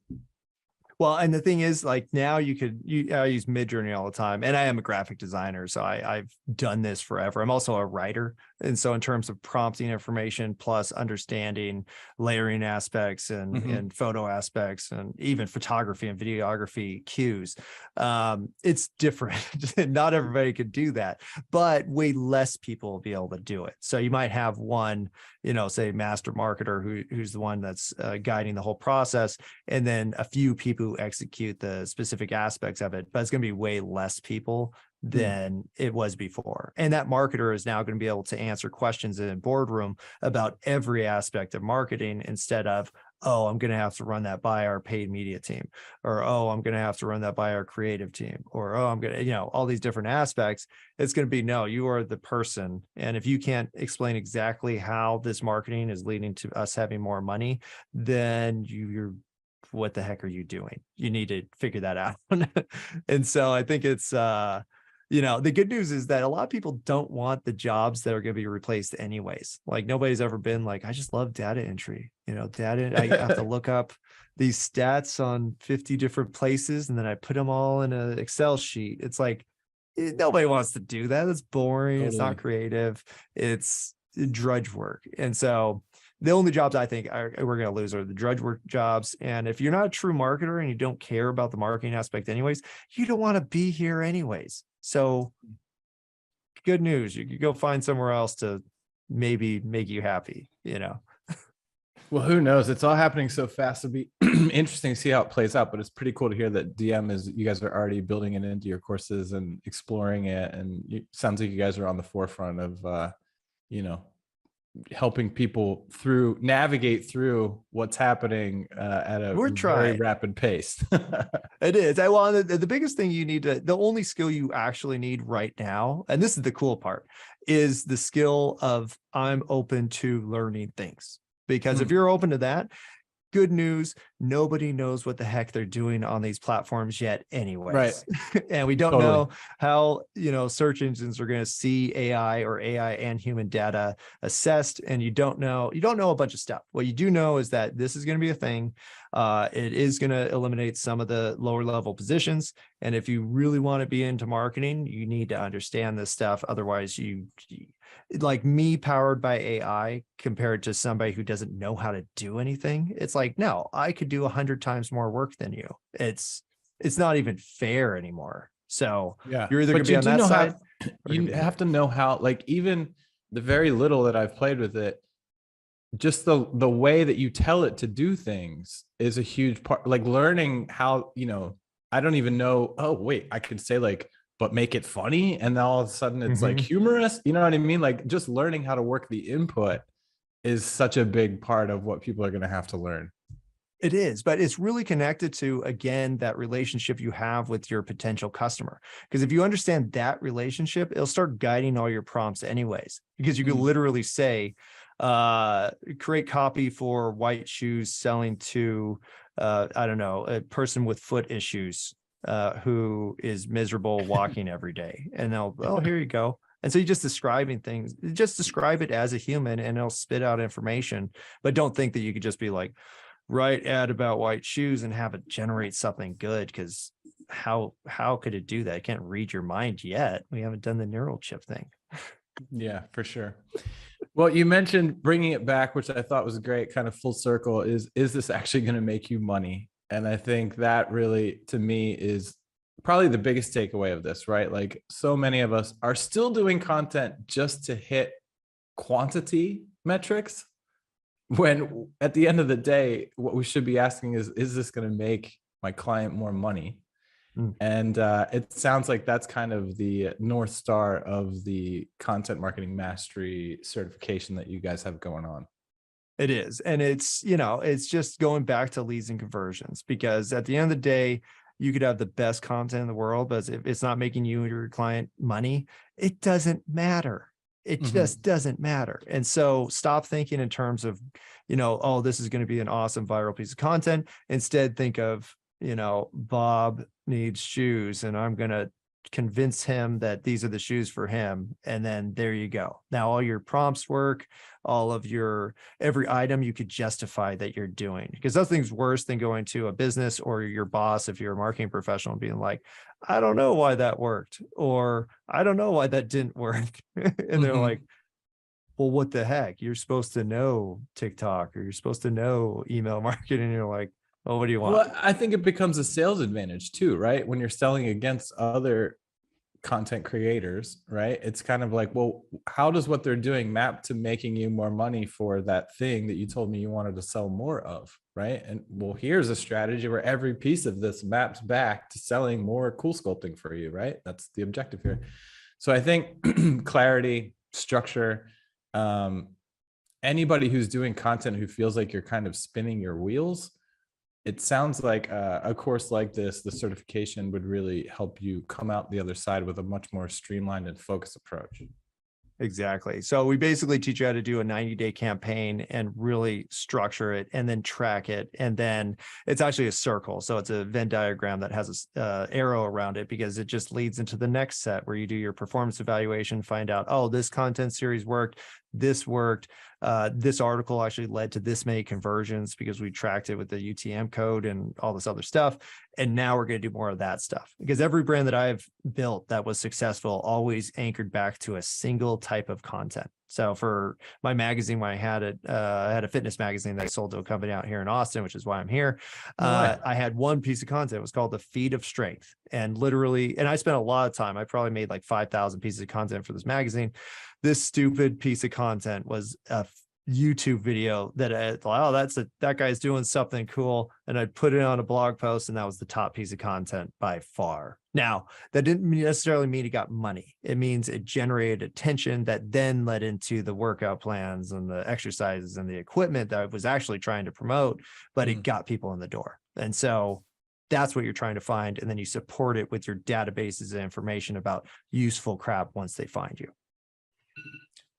Well, and the thing is, like, now I use Midjourney all the time, and I am a graphic designer, so I've done this forever. I'm also a writer. And so in terms of prompting information, plus understanding layering aspects and photo aspects, and even photography and videography cues, it's different. Not everybody could do that, but way less people will be able to do it. So you might have one, say master marketer who's the one that's guiding the whole process, and then a few people who execute the specific aspects of it, but it's going to be way less people than it was before. And that marketer is now going to be able to answer questions in a boardroom about every aspect of marketing, instead of, oh, I'm going to have to run that by our paid media team, or, oh, I'm going to have to run that by our creative team, or, oh, I'm going to, all these different aspects. It's going to be, no, you are the person. And if you can't explain exactly how this marketing is leading to us having more money, then you're what the heck are you doing? You need to figure that out. And so I think it's, the good news is that a lot of people don't want the jobs that are going to be replaced anyways. Like, nobody's ever been like, I just love data entry, I have to look up these stats on 50 different places, and then I put them all in an Excel sheet. It's like, nobody wants to do that. It's boring. Totally. It's not creative. It's drudge work. And so the only jobs I think we're going to lose are the drudge work jobs. And if you're not a true marketer and you don't care about the marketing aspect anyways, you don't want to be here anyways. So good news, you could go find somewhere else to maybe make you happy, Well, who knows? It's all happening so fast. It'll be interesting to see how it plays out, but it's pretty cool to hear that you guys are already building it into your courses and exploring it. And it sounds like you guys are on the forefront of, helping people navigate through what's happening at a very rapid pace. It is. Well, the biggest thing the only skill you actually need right now, and this is the cool part, is the skill of, I'm open to learning things. Because if you're open to that, Good news, nobody knows what the heck they're doing on these platforms yet anyways. Right. And we don't Totally. know how, search engines are going to see AI or AI and human data assessed. And you don't know a bunch of stuff. What you do know is that this is going to be a thing. It is going to eliminate some of the lower level positions. And if you really want to be into marketing, you need to understand this stuff. Otherwise, like me, powered by AI compared to somebody who doesn't know how to do anything. It's like, no, I could do 100 times more work than you. It's not even fair anymore. So Yeah. you're either going But to be you on do that know side. how, you have to know how, like, even the very little that I've played with it, just the way that you tell it to do things is a huge part. Like learning how, I don't even know, oh wait, I could say like, but make it funny, and then all of a sudden it's like humorous, you know what I mean? Like just learning how to work the input is such a big part of what people are going to have to learn. It is, but it's really connected to, again, that relationship you have with your potential customer. Because if you understand that relationship, it'll start guiding all your prompts anyways, because you could literally say, create copy for white shoes selling to, I don't know, a person with foot issues, who is miserable walking every day. And they'll, oh, here you go. And so you just describing things, just describe it as a human and it'll spit out information, but don't think that you could just be like, write ad about white shoes and have it generate something good. Because how could it do that? It can't read your mind yet. We haven't done the neural chip thing. Yeah, for sure. Well, you mentioned bringing it back, which I thought was great, kind of full circle. Is this actually going to make you money? And I think that really, to me, is probably the biggest takeaway of this, right? Like so many of us are still doing content just to hit quantity metrics, when at the end of the day, what we should be asking is this going to make my client more money? And it sounds like that's kind of the North Star of the content marketing mastery certification that you guys have going on. It is. And it's, it's just going back to leads and conversions, because at the end of the day, you could have the best content in the world, but if it's not making you or your client money, it doesn't matter. It just doesn't matter. And so stop thinking in terms of, oh, this is going to be an awesome viral piece of content. Instead, think of, Bob needs shoes and I'm going to convince him that these are the shoes for him. And then there you go. Now all your prompts work, all of every item you could justify that you're doing, because nothing's worse than going to a business or your boss, if you're a marketing professional, and being like, I don't know why that worked, or I don't know why that didn't work. And they're like, well, what the heck? You're supposed to know TikTok, or you're supposed to know email marketing. And you're like, well, what do you want? Well, I think it becomes a sales advantage too, right? When you're selling against other content creators, right? It's kind of like, well, how does what they're doing map to making you more money for that thing that you told me you wanted to sell more of, right? And well, here's a strategy where every piece of this maps back to selling more cool sculpting for you, right? That's the objective here. So I think clarity, structure, anybody who's doing content who feels like you're kind of spinning your wheels, it sounds like a course like this, the certification, would really help you come out the other side with a much more streamlined and focused approach. Exactly. So we basically teach you how to do a 90-day campaign and really structure it and then track it. And then it's actually a circle. So it's a Venn diagram that has a arrow around it, because it just leads into the next set where you do your performance evaluation, find out, oh, this content series worked, this worked. This article actually led to this many conversions because we tracked it with the UTM code and all this other stuff. And now we're going to do more of that stuff, because every brand that I've built that was successful always anchored back to a single type of content. So for my magazine, when I had it, I had a fitness magazine that I sold to a company out here in Austin, which is why I'm here. I had one piece of content. It was called The Feed of Strength. And literally, and I spent a lot of time, I probably made like 5,000 pieces of content for this magazine. This stupid piece of content was a YouTube video that I thought, oh, that guy's doing something cool. And I put it on a blog post, and that was the top piece of content by far. Now, that didn't necessarily mean it got money. It means it generated attention that then led into the workout plans and the exercises and the equipment that I was actually trying to promote, but it got people in the door. And so that's what you're trying to find. And then you support it with your databases and information about useful crap once they find you.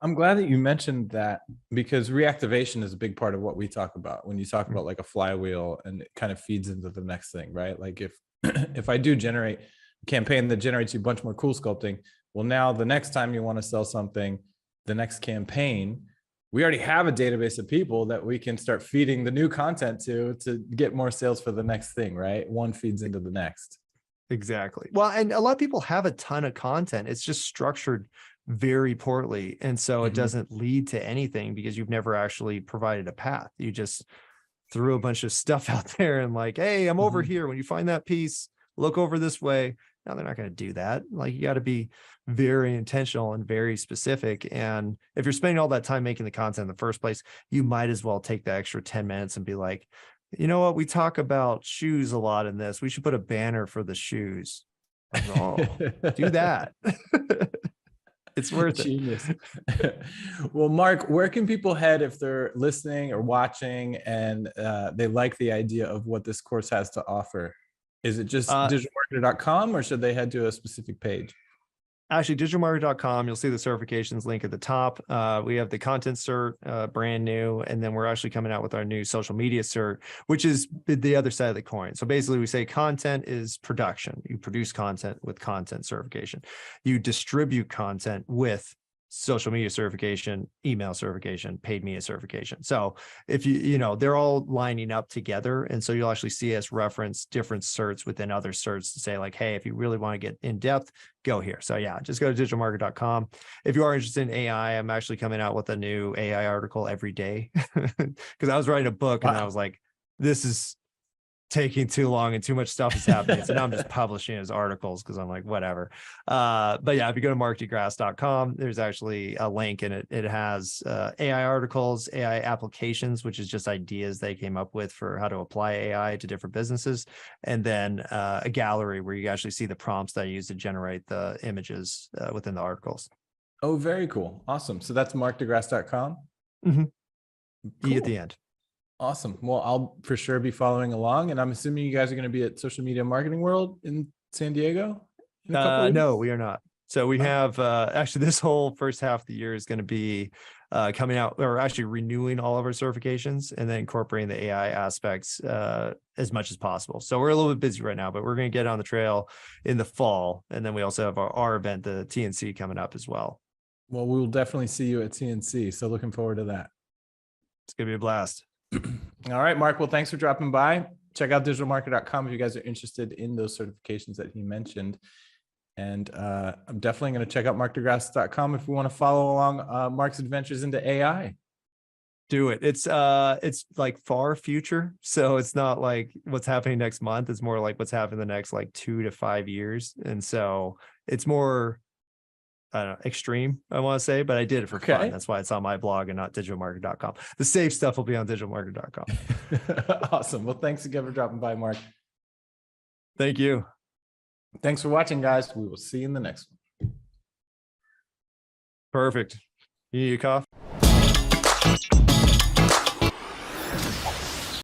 I'm glad that you mentioned that, because reactivation is a big part of what we talk about when you talk about like a flywheel, and it kind of feeds into the next thing, right? Like if if I do generate a campaign that generates you a bunch more cool sculpting, well, now the next time you want to sell something, the next campaign, we already have a database of people that we can start feeding the new content to get more sales for the next thing, right? One feeds into the next. Exactly. Well, and a lot of people have a ton of content. It's just structured very poorly. And so it doesn't lead to anything because you've never actually provided a path. You just threw a bunch of stuff out there and like, hey, I'm over here. When you find that piece, look over this way. Now they're not going to do that. Like you got to be very intentional and very specific. And if you're spending all that time making the content in the first place, you might as well take the extra 10 minutes and be like, you know what? We talk about shoes a lot in this. We should put a banner for the shoes. Oh, do that. It's worth Genius. Well, Mark, where can people head if they're listening or watching and they like the idea of what this course has to offer? Is it just digitalmarketer.com, or should they head to a specific page? Actually, digitalmarketer.com, you'll see the certifications link at the top. We have the content cert, brand new, and then we're actually coming out with our new social media cert, which is the other side of the coin. So basically we say content is production. You produce content with content certification. You distribute content with social media certification, email certification, paid media certification. So if they're all lining up together. And so you'll actually see us reference different certs within other certs to say like, hey, if you really want to get in depth, go here. So yeah, just go to digitalmarketer.com. If you are interested in AI, I'm actually coming out with a new AI article every day because I was writing a book and I was like, this is taking too long and too much stuff is happening. So now I'm just publishing his articles because I'm like, whatever. But yeah, if you go to markdegrasse.com, there's actually a link and it has AI articles, AI applications, which is just ideas they came up with for how to apply AI to different businesses. And then a gallery where you actually see the prompts that I use to generate the images within the articles. Oh, very cool. Awesome. So that's markdegrasse.com. Cool. E at the end. Awesome. Well, I'll for sure be following along, and I'm assuming you guys are going to be at Social Media Marketing World in San Diego in a couple of weeks? No, we are not. So we have actually this whole first half of the year is going to be coming out, or actually renewing all of our certifications and then incorporating the AI aspects as much as possible. So we're a little bit busy right now, but we're going to get on the trail in the fall. And then we also have our event, the TNC, coming up as well. Well, we will definitely see you at TNC. So looking forward to that. It's going to be a blast. All right, Mark. Well, thanks for dropping by. Check out digitalmarketer.com if you guys are interested in those certifications that he mentioned. And I'm definitely going to check out markdegrasse.com if we want to follow along Mark's adventures into AI. Do it. It's like far future. So it's not like what's happening next month. It's more like what's happening the next like 2 to 5 years. And so it's more extreme, I want to say, but I did it for fun. That's why it's on my blog and not digitalmarketer.com. The safe stuff will be on digitalmarketer.com. Awesome. Well, thanks again for dropping by, Mark. Thank you. Thanks for watching, guys. We will see you in the next one. Perfect. You need a cough?